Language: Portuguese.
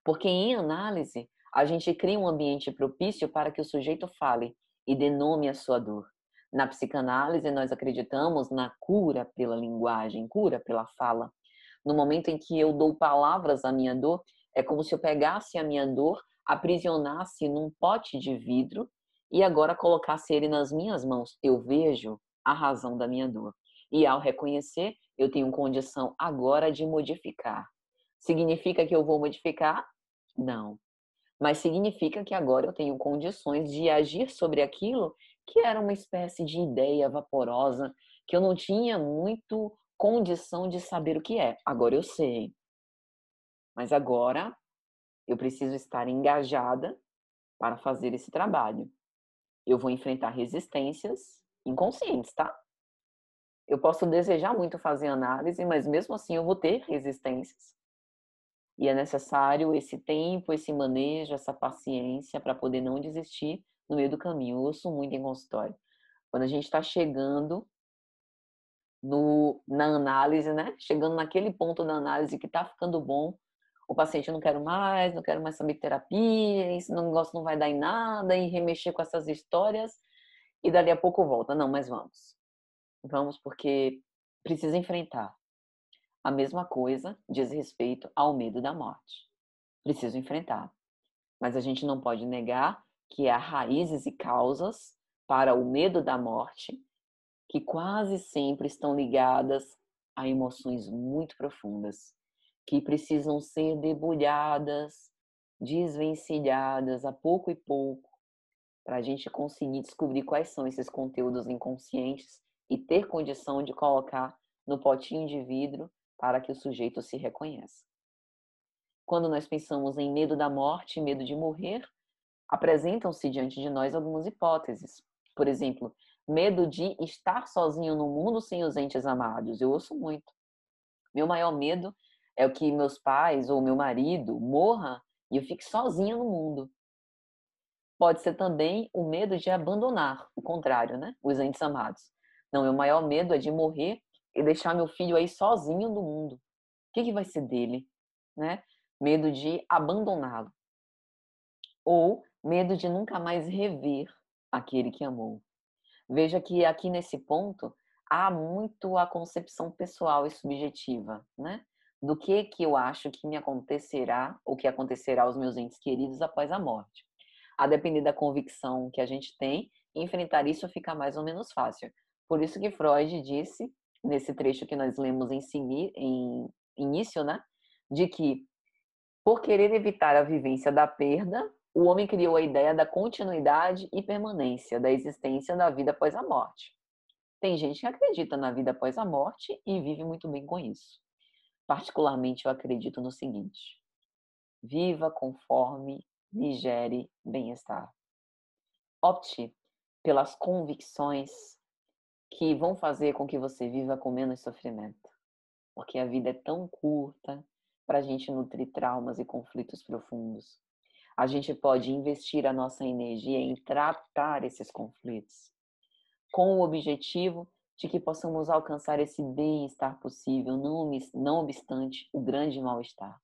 Porque em análise, a gente cria um ambiente propício para que o sujeito fale e dê nome à sua dor. Na psicanálise, nós acreditamos na cura pela linguagem, cura pela fala. No momento em que eu dou palavras à minha dor, é como se eu pegasse a minha dor, aprisionasse num pote de vidro e agora colocasse ele nas minhas mãos. Eu vejo a razão da minha dor. E ao reconhecer, eu tenho condição agora de modificar. Significa que eu vou modificar? Não. Mas significa que agora eu tenho condições de agir sobre aquilo que era uma espécie de ideia vaporosa, que eu não tinha muito condição de saber o que é. Agora eu sei. Mas agora eu preciso estar engajada para fazer esse trabalho. Eu vou enfrentar resistências inconscientes, tá? Eu posso desejar muito fazer análise, mas mesmo assim eu vou ter resistências. E é necessário esse tempo, esse manejo, essa paciência para poder não desistir no meio do caminho. Eu ouço muito em consultório. Quando a gente está chegando na análise, né? Chegando naquele ponto da análise que está ficando bom, o paciente eu não quero mais saber de terapia, esse negócio não vai dar em nada, e remexer com essas histórias, e dali a pouco volta. Não, mas vamos. Vamos porque precisa enfrentar. A mesma coisa diz respeito ao medo da morte. Preciso enfrentar. Mas a gente não pode negar que há raízes e causas para o medo da morte que quase sempre estão ligadas a emoções muito profundas, que precisam ser debulhadas, desvencilhadas a pouco e pouco, para a gente conseguir descobrir quais são esses conteúdos inconscientes e ter condição de colocar no potinho de vidro para que o sujeito se reconheça. Quando nós pensamos em medo da morte, medo de morrer, apresentam-se diante de nós algumas hipóteses. Por exemplo, medo de estar sozinho no mundo sem os entes amados. Eu ouço muito. Meu maior medo é o que meus pais ou meu marido morra e eu fique sozinha no mundo. Pode ser também o medo de abandonar, o contrário, né? Os entes amados. Não, meu maior medo é de morrer e deixar meu filho aí sozinho no mundo. O que vai ser dele, né? Medo de abandoná-lo. Ou medo de nunca mais rever aquele que amou. Veja que aqui nesse ponto há muito a concepção pessoal e subjetiva, né? Do que eu acho que me acontecerá ou que acontecerá aos meus entes queridos após a morte. A depender da convicção que a gente tem, enfrentar isso fica mais ou menos fácil. Por isso que Freud disse, nesse trecho que nós lemos em início, né? De que por querer evitar a vivência da perda, o homem criou a ideia da continuidade e permanência da existência da vida após a morte. Tem gente que acredita na vida após a morte e vive muito bem com isso. Particularmente, eu acredito no seguinte: viva conforme lhe gere bem-estar. Opte pelas convicções que vão fazer com que você viva com menos sofrimento, porque a vida é tão curta para a gente nutrir traumas e conflitos profundos. A gente pode investir a nossa energia em tratar esses conflitos, com o objetivo de que possamos alcançar esse bem-estar possível, não obstante o grande mal-estar.